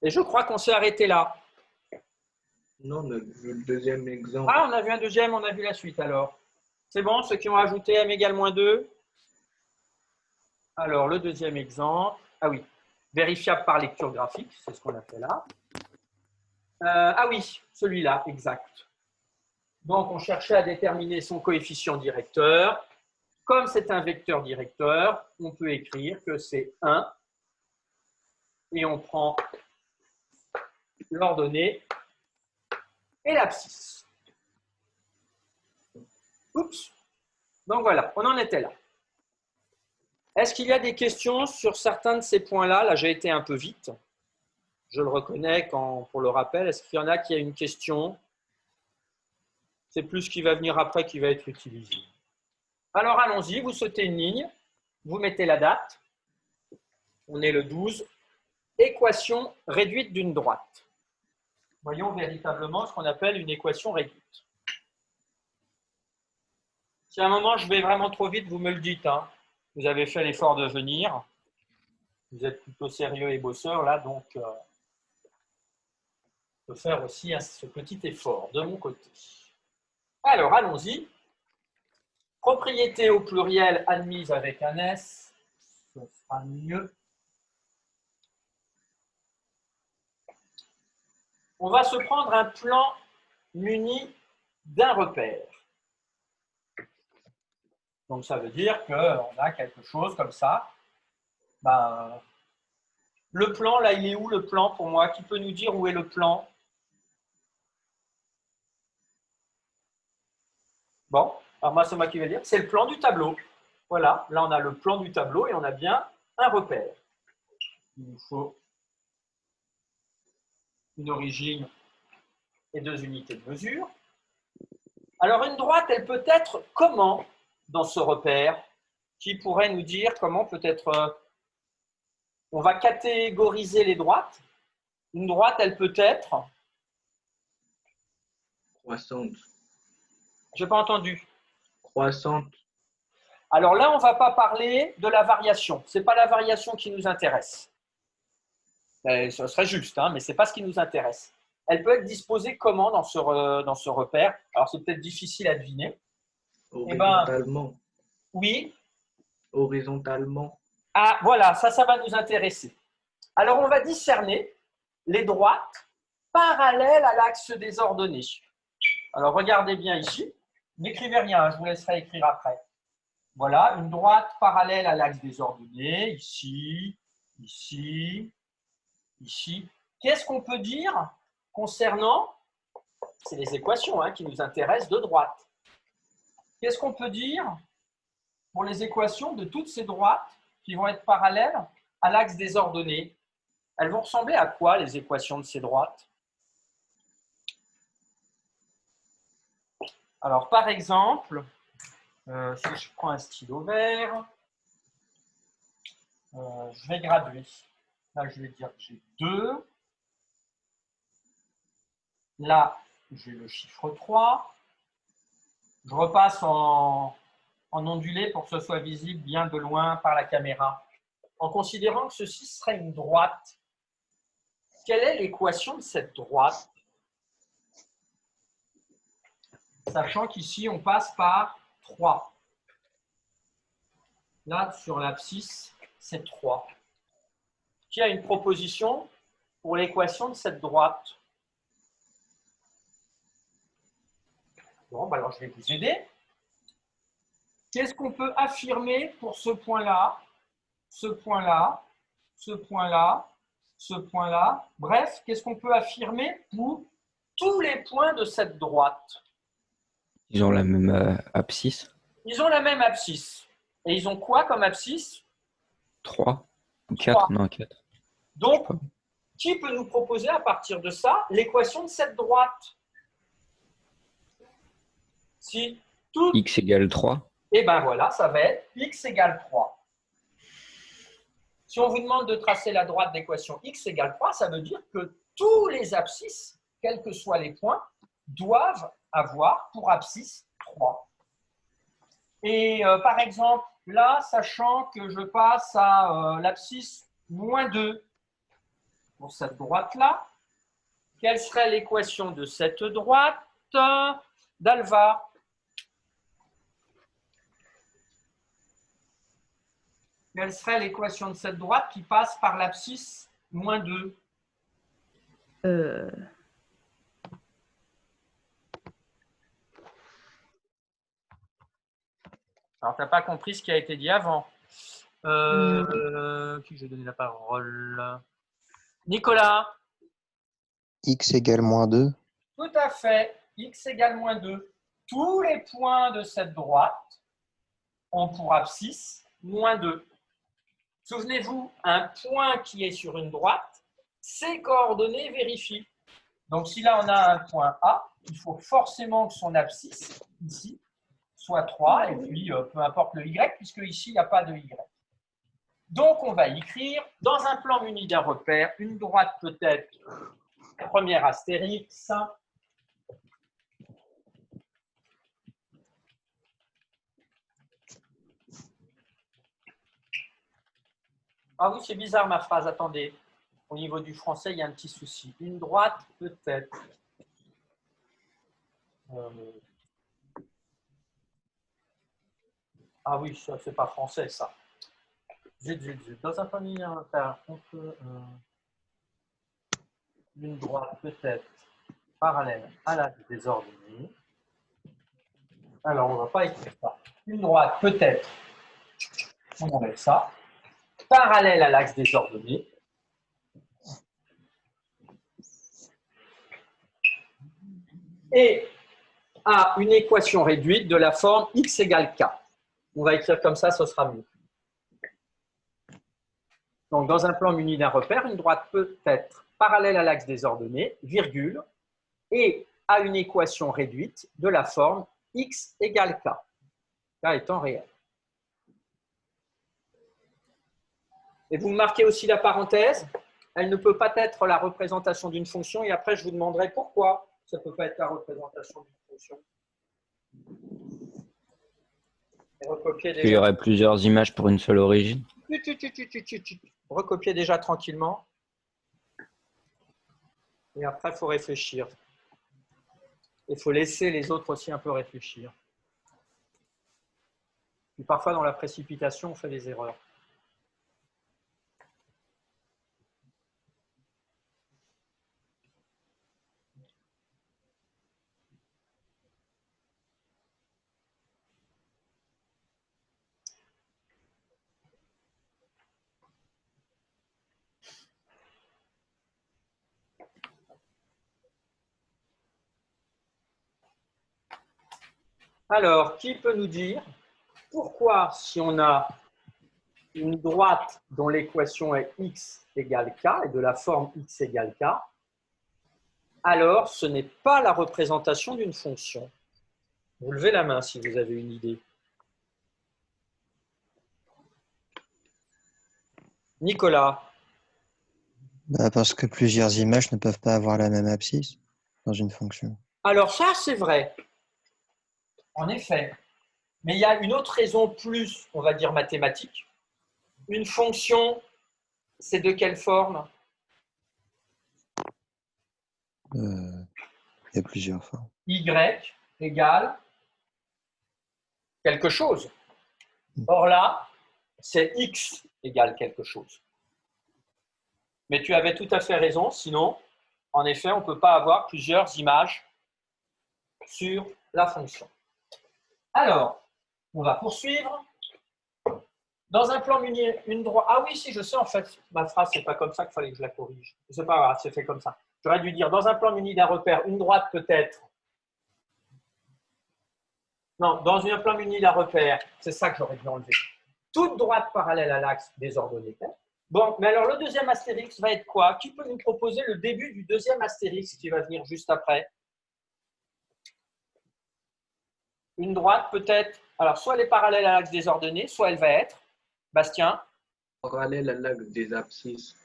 Et je crois qu'on s'est arrêté là. Non, on a vu le deuxième exemple. Ah, on a vu un deuxième, on a vu la suite alors. C'est bon, ceux qui ont ajouté m égale moins 2. Alors, le deuxième exemple. Ah oui, vérifiable par lecture graphique, c'est ce qu'on a fait là. Ah oui, celui-là, exact. Donc, on cherchait à déterminer son coefficient directeur. Comme c'est un vecteur directeur, on peut écrire que c'est 1. Et on prend l'ordonnée et l'abscisse. Oups. Donc voilà, on en était là. Est-ce qu'il y a des questions sur certains de ces points-là? Là, j'ai été un peu vite. Je le reconnais pour le rappel. Est-ce qu'il y en a qui a une question? C'est plus ce qui va venir après qui va être utilisé. Alors, allons-y. Vous sautez une ligne. Vous mettez la date. On est le 12. Équation réduite d'une droite. Voyons véritablement ce qu'on appelle une équation réduite. Si à un moment je vais vraiment trop vite, vous me le dites. Hein. Vous avez fait l'effort de venir. Vous êtes plutôt sérieux et bosseur là, donc je peux faire aussi ce petit effort de mon côté. Alors, allons-y. Propriété au pluriel admise avec un S, ce sera mieux. On va se prendre un plan muni d'un repère. Donc, ça veut dire qu'on a quelque chose comme ça. Ben, le plan, là, il est où le plan pour moi? Qui peut nous dire où est le plan? Bon, alors moi, c'est moi qui vais dire. C'est le plan du tableau. Voilà, là, on a le plan du tableau et on a bien un repère. Il nous faut une origine et 2 unités de mesure. Alors, une droite, elle peut être comment dans ce repère? Qui pourrait nous dire comment peut-être on va catégoriser les droites? Une droite, elle peut être Croissante. Je n'ai pas entendu. Croissante. Alors là, on ne va pas parler de la variation. Ce n'est pas la variation qui nous intéresse. Ce serait juste, hein, mais ce n'est pas ce qui nous intéresse. Elle peut être disposée comment dans ce repère? Alors, c'est peut-être difficile à deviner. Horizontalement. Oui. Horizontalement. Ah, voilà, ça va nous intéresser. Alors, on va discerner les droites parallèles à l'axe des ordonnées. Alors, regardez bien ici. N'écrivez rien, je vous laisserai écrire après. Voilà, une droite parallèle à l'axe des ordonnées, ici, ici, ici. Qu'est-ce qu'on peut dire concernant, c'est les équations qui nous intéressent de droite. Qu'est-ce qu'on peut dire pour les équations de toutes ces droites qui vont être parallèles à l'axe des ordonnées? Elles vont ressembler à quoi, les équations de ces droites? Alors, par exemple, si je prends un stylo vert, je vais graduer. Là, je vais dire que j'ai 2. Là, j'ai le chiffre 3. Je repasse en ondulé pour que ce soit visible bien de loin par la caméra. En considérant que ceci serait une droite, quelle est l'équation de cette droite? Sachant qu'ici, on passe par 3. Là, sur l'abscisse, c'est 3. Qui a une proposition pour l'équation de cette droite? Bon, alors je vais vous aider. Qu'est-ce qu'on peut affirmer pour ce point-là, ce point-là, ce point-là, ce point-là? Bref, qu'est-ce qu'on peut affirmer pour tous les points de cette droite? Ils ont la même abscisse. Ils ont la même abscisse. Et ils ont quoi comme abscisse? 3 ou 4? Non, 4. Donc, qui peut nous proposer à partir de ça l'équation de cette droite? Si tout X égale 3. Et bien voilà, ça va être x égale 3. Si on vous demande de tracer la droite d'équation x égale 3, ça veut dire que tous les abscisses, quels que soient les points, doivent avoir pour abscisse 3. Et par exemple, là, sachant que je passe à l'abscisse moins 2 pour cette droite-là, quelle serait l'équation de cette droite d'Alva? Quelle serait l'équation de cette droite qui passe par l'abscisse moins 2? Alors, tu n'as pas compris ce qui a été dit avant. Qui je vais donner la parole? Nicolas? X égale moins 2. Tout à fait. X égale moins 2. Tous les points de cette droite ont pour abscisse moins 2. Souvenez-vous, un point qui est sur une droite, ses coordonnées vérifient. Donc, si là, on a un point A, il faut forcément que son abscisse, ici, soit 3, et puis peu importe le Y, puisque ici, il n'y a pas de Y. Donc, on va écrire, dans un plan muni d'un repère, une droite peut-être, première astérix, ah oui, c'est bizarre ma phrase, attendez. Au niveau du français, il y a un petit souci. Une droite peut-être. Ah oui, ça, c'est pas français, ça. Zut. Dans un premier repère, on peut une droite peut-être parallèle à l'axe des ordonnées. Alors, on ne va pas écrire ça. Une droite peut-être, on enlève ça, parallèle à l'axe des ordonnées. Et à une équation réduite de la forme x égale k. On va écrire comme ça, ce sera mieux. Donc, dans un plan muni d'un repère, une droite peut être parallèle à l'axe des ordonnées, virgule, et à une équation réduite de la forme x égale k, k étant réel. Et vous marquez aussi la parenthèse, elle ne peut pas être la représentation d'une fonction, et après je vous demanderai pourquoi ça ne peut pas être la représentation d'une fonction. Il y aurait plusieurs images pour une seule origine. Recopiez déjà tranquillement. Et après, il faut réfléchir. Il faut laisser les autres aussi un peu réfléchir. Et parfois, dans la précipitation, on fait des erreurs. Alors, qui peut nous dire pourquoi, si on a une droite dont l'équation est x égale k et de la forme x égale k, alors ce n'est pas la représentation d'une fonction? Vous levez la main si vous avez une idée. Nicolas? Parce que plusieurs images ne peuvent pas avoir la même abscisse dans une fonction. Alors ça, c'est vrai. En effet. Mais il y a une autre raison plus, on va dire, mathématique. Une fonction, c'est de quelle forme? Il y a plusieurs formes. Y égale quelque chose. Or là, c'est x égale quelque chose. Mais tu avais tout à fait raison, sinon, en effet, on ne peut pas avoir plusieurs images sur la fonction. Alors, on va poursuivre. Dans un plan muni, une droite. Ah oui, si, je sais, en fait, ma phrase, c'est pas comme ça qu'il fallait que je la corrige. C'est pas grave, c'est fait comme ça. J'aurais dû dire, dans un plan muni d'un repère, une droite peut être. Non, dans un plan muni d'un repère, c'est ça que j'aurais dû enlever. Toute droite parallèle à l'axe des ordonnées. Bon, mais alors le deuxième astérix va être quoi? Qui peut nous proposer le début du deuxième astérix qui va venir juste après? Une droite peut être Alors, soit elle est parallèle à l'axe des ordonnées, soit elle va être, Bastien, Parallèle à l'axe des abscisses.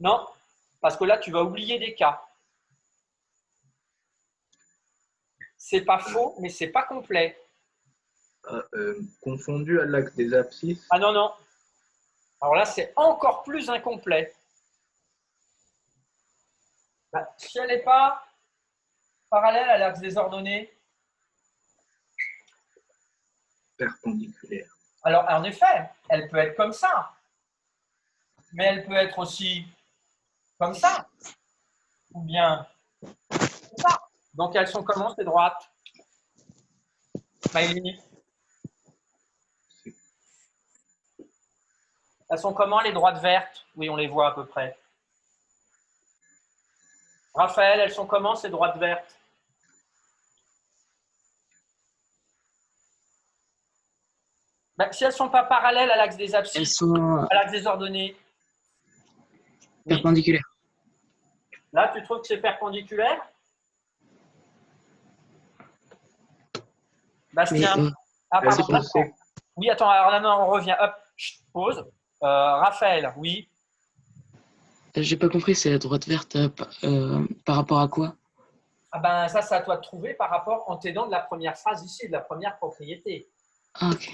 non, parce que là, tu vas oublier des cas. C'est pas faux, mais c'est pas complet. Confondu à l'axe des abscisses. Ah non, non. Alors là, c'est encore plus incomplet. Bah, si elle n'est pas parallèle à l'axe des ordonnées, Perpendiculaire. alors en effet, elle peut être comme ça. Mais elle peut être aussi comme ça. Ou bien comme ça. Donc elles sont comment ces droites? Smiley. Elles sont comment les droites vertes? Oui, on les voit à peu près. Raphaël, elles sont comment ces droites vertes? Ben, si elles ne sont pas parallèles à l'axe des Elles abscisses, sont à l'axe des ordonnées, oui. perpendiculaires. Là, tu trouves que c'est perpendiculaire? Bastien? Mais Ah, Elles pardon, sont Bastien. Oui, attends, alors là, non, on revient. Hop, chut, pause. Raphaël, oui. j'ai pas compris, c'est la droite verte par rapport à quoi? Ah ben, ça, c'est à toi de trouver par rapport en t'aidant de la première phrase ici, de la première propriété. Ah, ok.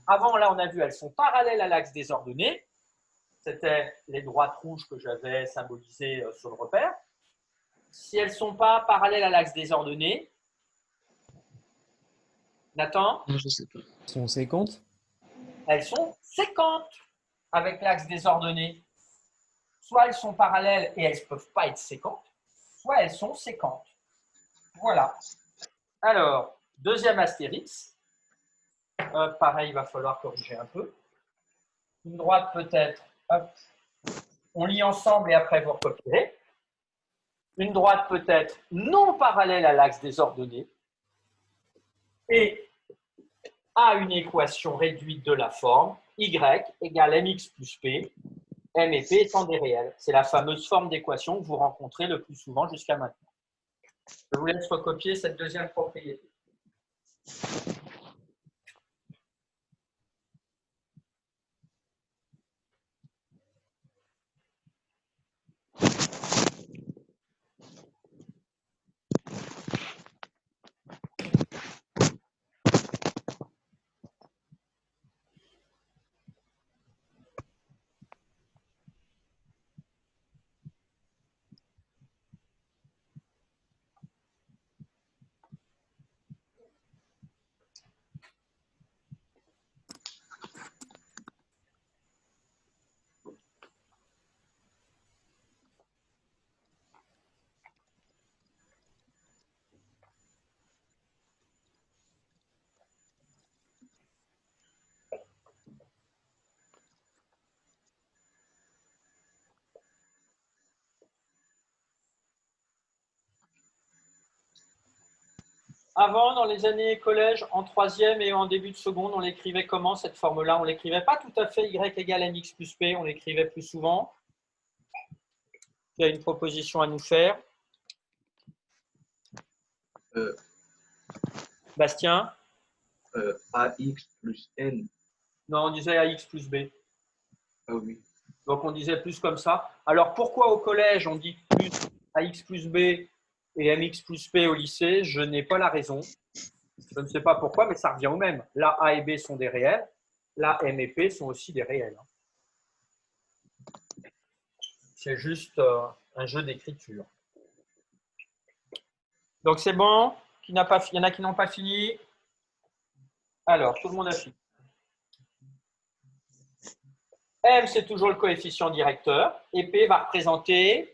Avant, là, on a vu, elles sont parallèles à l'axe des ordonnées. C'était les droites rouges que j'avais symbolisées sur le repère. Si elles ne sont pas parallèles à l'axe des ordonnées, Nathan, Ah, je sais pas. Sont séquentes? elles sont séquentes avec l'axe des ordonnées. Soit elles sont parallèles et elles ne peuvent pas être séquentes, soit elles sont séquentes. Voilà. Alors, deuxième astérix. Pareil, il va falloir corriger un peu. Une droite peut-être, hop, on lit ensemble et après vous recopierez. Une droite peut être non parallèle à l'axe des ordonnées et a une équation réduite de la forme y égale mx plus p, m et p étant des réels. C'est la fameuse forme d'équation que vous rencontrez le plus souvent jusqu'à maintenant. Je vous laisse recopier cette deuxième propriété. Avant, dans les années collège, en troisième et en début de seconde, on l'écrivait comment cette forme-là? On ne l'écrivait pas tout à fait y égale mx plus p, on l'écrivait plus souvent. Il y a une proposition à nous faire. Bastien? AX plus N. Non, on disait AX plus B. Ah oui. Donc, on disait plus comme ça. Alors, pourquoi au collège, on dit plus AX plus B et MX plus P au lycée? Je n'ai pas la raison. Je ne sais pas pourquoi, mais ça revient au même. Là, A et B sont des réels. Là, M et P sont aussi des réels. C'est juste un jeu d'écriture. Donc, c'est bon? Il y en a qui n'ont pas fini? Alors, tout le monde a fini. M, c'est toujours le coefficient directeur. Et P va représenter…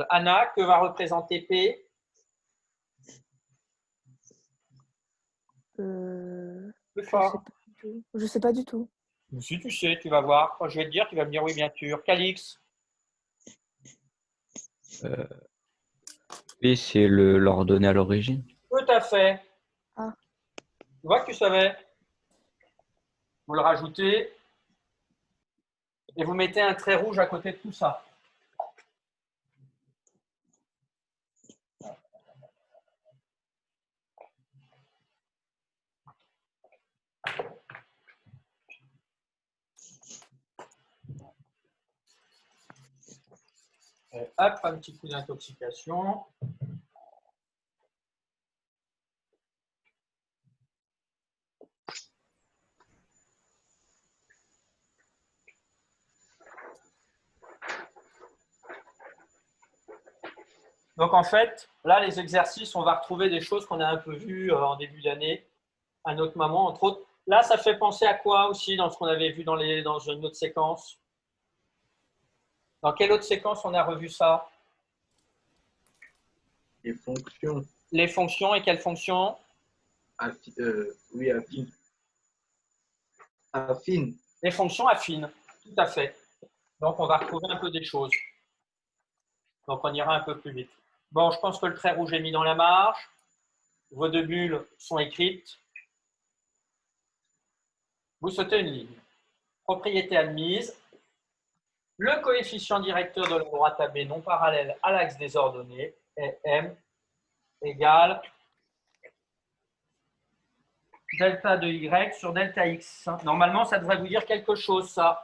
Anna, que va représenter P? Plus fort. Je sais pas du tout. Si tu sais, tu vas voir. Quand je vais te dire, tu vas me dire oui, bien sûr. Calix? P, c'est l'ordonnée à l'origine. Tout à fait. Ah. Tu vois que tu savais. Vous le rajoutez et vous mettez un trait rouge à côté de tout ça. Et hop, un petit coup d'intoxication. Donc en fait, là, les exercices, on va retrouver des choses qu'on a un peu vues en début d'année, à notre moment, entre autres. Là, ça fait penser à quoi aussi dans ce qu'on avait vu dans une autre séquence? Dans quelle autre séquence on a revu ça? Les fonctions. Les fonctions et quelles fonctions? Oui, affine. Affine. Les fonctions affines, tout à fait. Donc, on va retrouver un peu des choses. Donc, on ira un peu plus vite. Bon, je pense que le trait rouge est mis dans la marge. Vos deux bulles sont écrites. Vous sautez une ligne. Propriété admise. Le coefficient directeur de la droite AB non parallèle à l'axe des ordonnées est M égale delta de Y sur delta X. Normalement, ça devrait vous dire quelque chose, ça.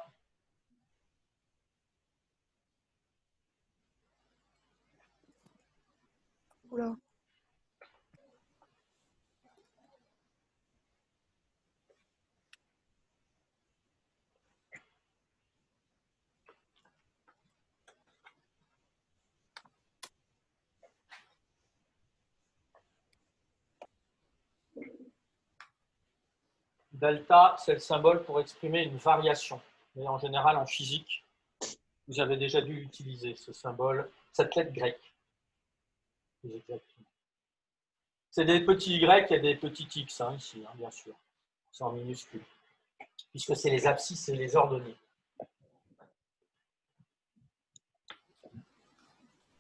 Oula. Delta, c'est le symbole pour exprimer une variation. Mais en général, en physique, vous avez déjà dû utiliser ce symbole, cette lettre grecque. C'est des petits Y et des petits X, hein, ici, hein, bien sûr. C'est en minuscule, puisque c'est les abscisses et les ordonnées.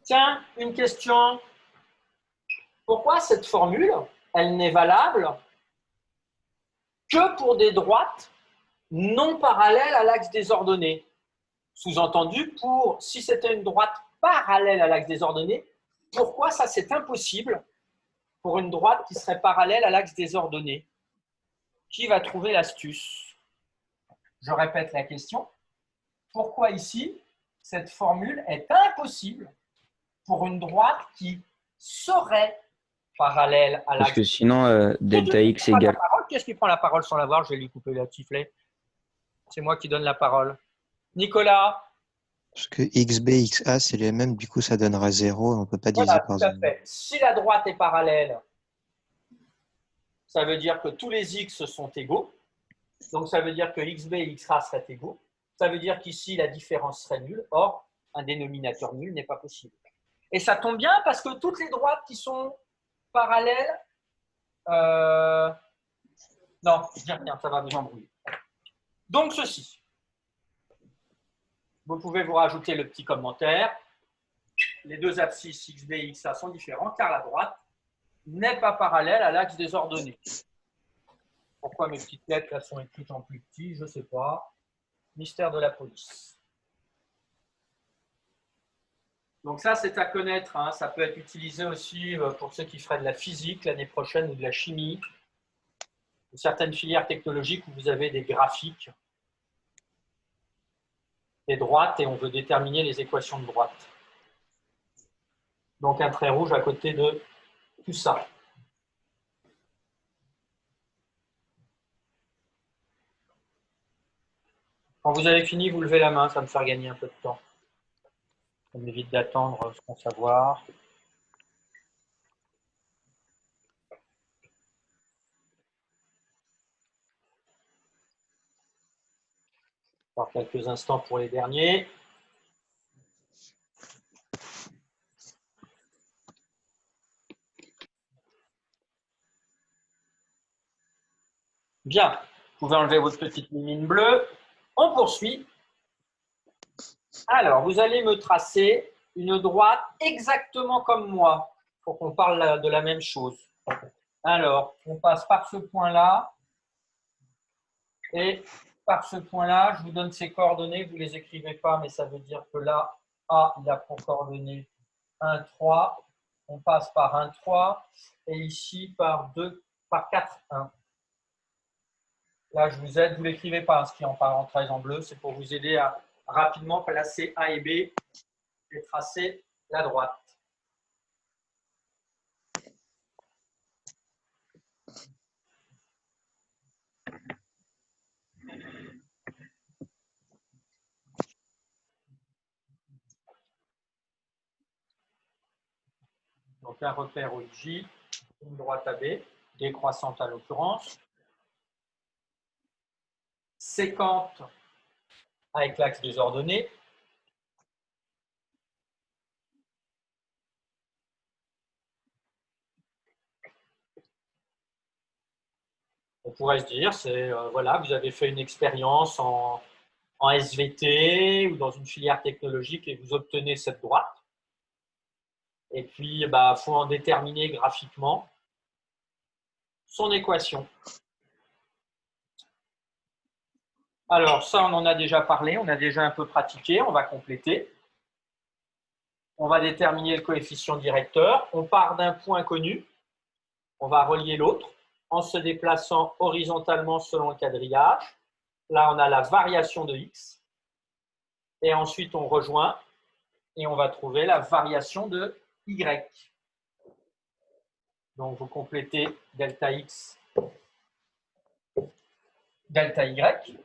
Tiens, une question. Pourquoi cette formule, elle n'est valable que pour des droites non parallèles à l'axe des ordonnées? Sous-entendu, si c'était une droite parallèle à l'axe des ordonnées, pourquoi ça c'est impossible pour une droite qui serait parallèle à l'axe des ordonnées? Qui va trouver l'astuce? Je répète la question. Pourquoi ici, cette formule est impossible pour une droite qui serait parallèle à l'axe? Parce que sinon, delta x égale. Qu'est-ce qui prend la parole sans l'avoir? Je vais lui couper la sifflet. C'est moi qui donne la parole. Nicolas? Parce que xb et xa, c'est les mêmes, du coup, ça donnera 0, on ne peut pas diviser Voilà, par tout à 0. fait. Si la droite est parallèle, ça veut dire que tous les x sont égaux. Donc, ça veut dire que xb et xa seraient égaux. Ça veut dire qu'ici, la différence serait nulle. Or, un dénominateur nul n'est pas possible. Et ça tombe bien parce que toutes les droites qui sont parallèles… Non, je dis rien, ça va vous embrouiller. Donc, ceci. Vous pouvez vous rajouter le petit commentaire. Les deux abscisses xb et xa sont différents car la droite n'est pas parallèle à l'axe des ordonnées. Pourquoi mes petites lettres là sont écrites en plus petit, je ne sais pas. Mystère de la police. Donc ça, c'est à connaître. Hein. Ça peut être utilisé aussi pour ceux qui feraient de la physique l'année prochaine ou de la chimie. Certaines filières technologiques où vous avez des graphiques, des droites, et on veut déterminer les équations de droite. Donc un trait rouge à côté de tout ça. Quand vous avez fini, vous levez la main, ça va me faire gagner un peu de temps. Ça m'évite d'attendre sans savoir. Encore quelques instants pour les derniers. Bien, vous pouvez enlever votre petite ligne bleue. On poursuit. Alors, vous allez me tracer une droite exactement comme moi pour qu'on parle de la même chose. Alors, on passe par ce point-là et par ce point-là, je vous donne ces coordonnées, vous ne les écrivez pas, mais ça veut dire que là, A, il a pour coordonnées 1, 3. On passe par 1, 3 et ici par 4, 1. Là, je vous aide, vous ne l'écrivez pas, ce qui est en parenthèse en bleu, c'est pour vous aider à rapidement placer A et B je vais tracer la droite. Donc un repère OJ, une droite AB, décroissante à l'occurrence, séquente avec l'axe des ordonnées. On pourrait se dire, c'est voilà, vous avez fait une expérience en SVT ou dans une filière technologique et vous obtenez cette droite. Et puis, il faut en déterminer graphiquement son équation. Alors, ça, on en a déjà parlé, on a déjà un peu pratiqué, on va compléter. On va déterminer le coefficient directeur. On part d'un point connu, on va relier l'autre en se déplaçant horizontalement selon le quadrillage. Là, on a la variation de x. Et ensuite, on rejoint et on va trouver la variation de y. Donc, vous complétez delta x, delta y.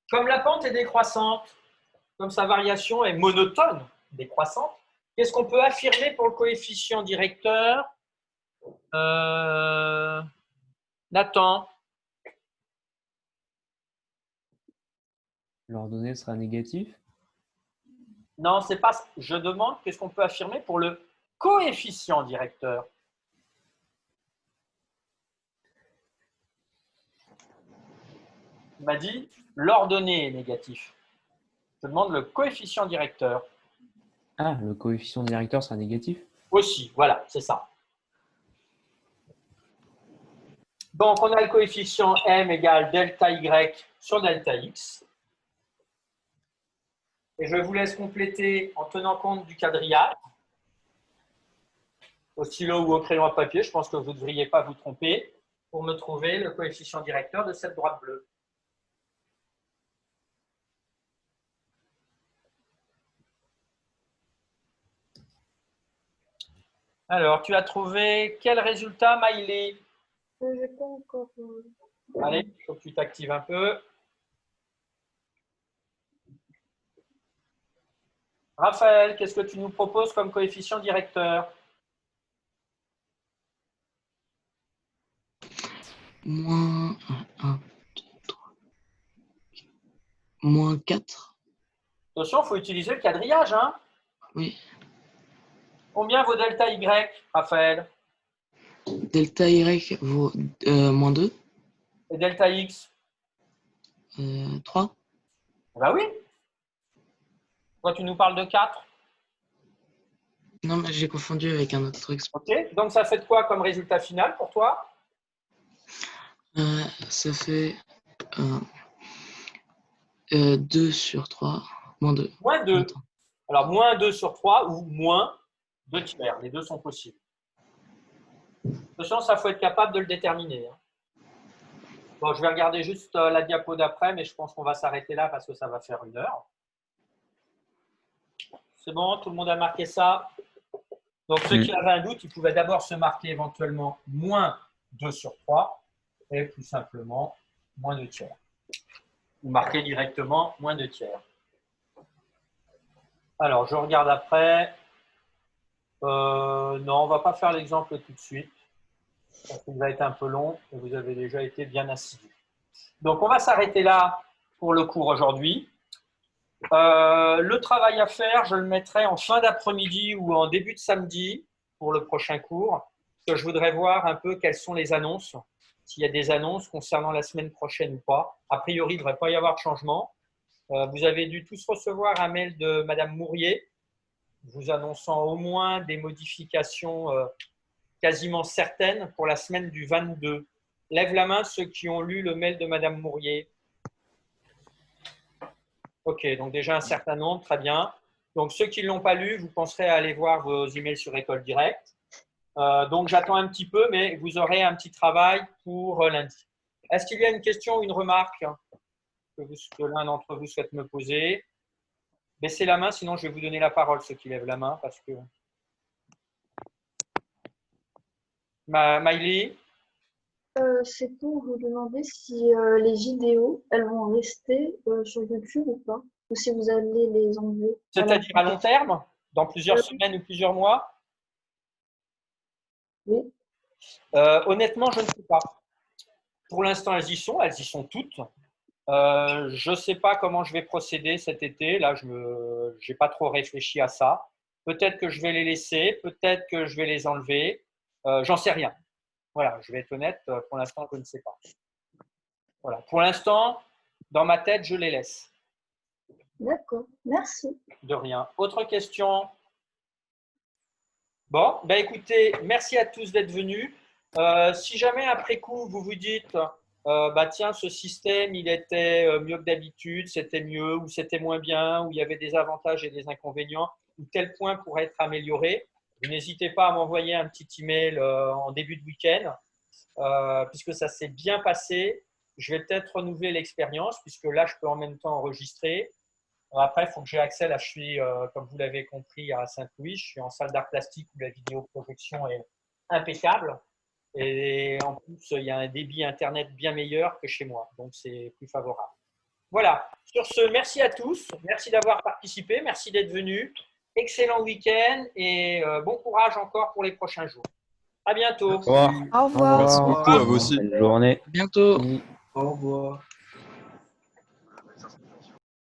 Comme la pente est décroissante, comme sa variation est monotone, décroissante, qu'est-ce qu'on peut affirmer pour le coefficient directeur? Nathan? L'ordonnée sera négatif. Non, c'est pas. Je demande qu'est-ce qu'on peut affirmer pour le coefficient directeur. Il m'a dit l'ordonnée est négatif. Je demande le coefficient directeur. Ah, le coefficient directeur sera négatif. Aussi, voilà, c'est ça. Donc, on a le coefficient m égale delta y sur delta x. Et je vous laisse compléter en tenant compte du quadrillage. Au stylo ou au crayon à papier, je pense que vous ne devriez pas vous tromper pour me trouver le coefficient directeur de cette droite bleue. Alors, tu as trouvé quel résultat, Maïlé? Je n'ai pas encore. Allez, il faut que tu t'actives un peu. Raphaël, qu'est-ce que tu nous proposes comme coefficient directeur? Moins 1, 2, 3, moins 4. Attention, il faut utiliser le quadrillage. Hein? Oui. Combien vaut delta y, Raphaël? Delta Y vaut moins 2. Et delta x? 3. Ben oui. Toi, tu nous parles de 4. Non, mais j'ai confondu avec un autre truc. Ok, donc ça fait quoi comme résultat final pour toi? Ça fait 2 sur 3, moins 2. Moins 2. Alors, moins 2 sur 3 ou moins 2 tiers. Les deux sont possibles. Attention, ça, il faut être capable de le déterminer. Hein. Bon, je vais regarder juste la diapo d'après, mais je pense qu'on va s'arrêter là parce que ça va faire 1 heure. C'est bon, tout le monde a marqué ça? Donc, ceux qui avaient un doute, ils pouvaient d'abord se marquer éventuellement moins 2 sur 3 et plus simplement moins 2 tiers. Ou marquer directement moins 2 tiers. Alors, je regarde après. Non, on ne va pas faire l'exemple tout de suite. Parce qu'il va être un peu long et vous avez déjà été bien assidu. Donc, on va s'arrêter là pour le cours aujourd'hui. Le travail à faire, je le mettrai en fin d'après-midi ou en début de samedi pour le prochain cours. Parce que je voudrais voir un peu quelles sont les annonces, s'il y a des annonces concernant la semaine prochaine ou pas. A priori, il ne devrait pas y avoir de changement. Vous avez dû tous recevoir un mail de Madame Mourier vous annonçant au moins des modifications quasiment certaines pour la semaine du 22. Lève la main ceux qui ont lu le mail de Madame Mourier. Ok, donc déjà un certain nombre, très bien. Donc ceux qui ne l'ont pas lu, vous penserez à aller voir vos emails sur École Directe. Donc j'attends un petit peu, mais vous aurez un petit travail pour lundi. Est-ce qu'il y a une question ou une remarque que l'un d'entre vous souhaite me poser? Baissez la main, sinon je vais vous donner la parole, ceux qui lèvent la main, parce que… Maïli, C'est pour vous demander si les vidéos, elles vont rester sur YouTube ou pas, ou si vous allez les enlever. c'est-à-dire à long terme, dans plusieurs semaines ou plusieurs mois? Oui. Honnêtement, je ne sais pas. Pour l'instant, elles y sont toutes. Je ne sais pas comment je vais procéder cet été. Là, je n'ai pas trop réfléchi à ça. Peut-être que je vais les laisser, peut-être que je vais les enlever. J'en sais rien. Voilà, je vais être honnête. Pour l'instant, je ne sais pas. Voilà. Pour l'instant, dans ma tête, je les laisse. D'accord, merci. De rien. Autre question? Bon, ben écoutez, merci à tous d'être venus. Si jamais après coup, vous vous dites, bah tiens, ce système, il était mieux que d'habitude, c'était mieux ou c'était moins bien, ou il y avait des avantages et des inconvénients, ou tel point pourrait être amélioré, n'hésitez pas à m'envoyer un petit email en début de week-end, puisque ça s'est bien passé. Je vais peut-être renouveler l'expérience, puisque là, je peux en même temps enregistrer. Après, il faut que j'ai accès. Là, je suis, comme vous l'avez compris, à Saint-Louis. Je suis en salle d'art plastique où la vidéoprojection est impeccable. Et en plus, il y a un débit Internet bien meilleur que chez moi. Donc, c'est plus favorable. Voilà. Sur ce, merci à tous. Merci d'avoir participé. Merci d'être venus. Excellent week-end et bon courage encore pour les prochains jours. À bientôt. Au revoir. Au revoir. Merci beaucoup à vous aussi. Bonne journée. À bientôt. Au revoir.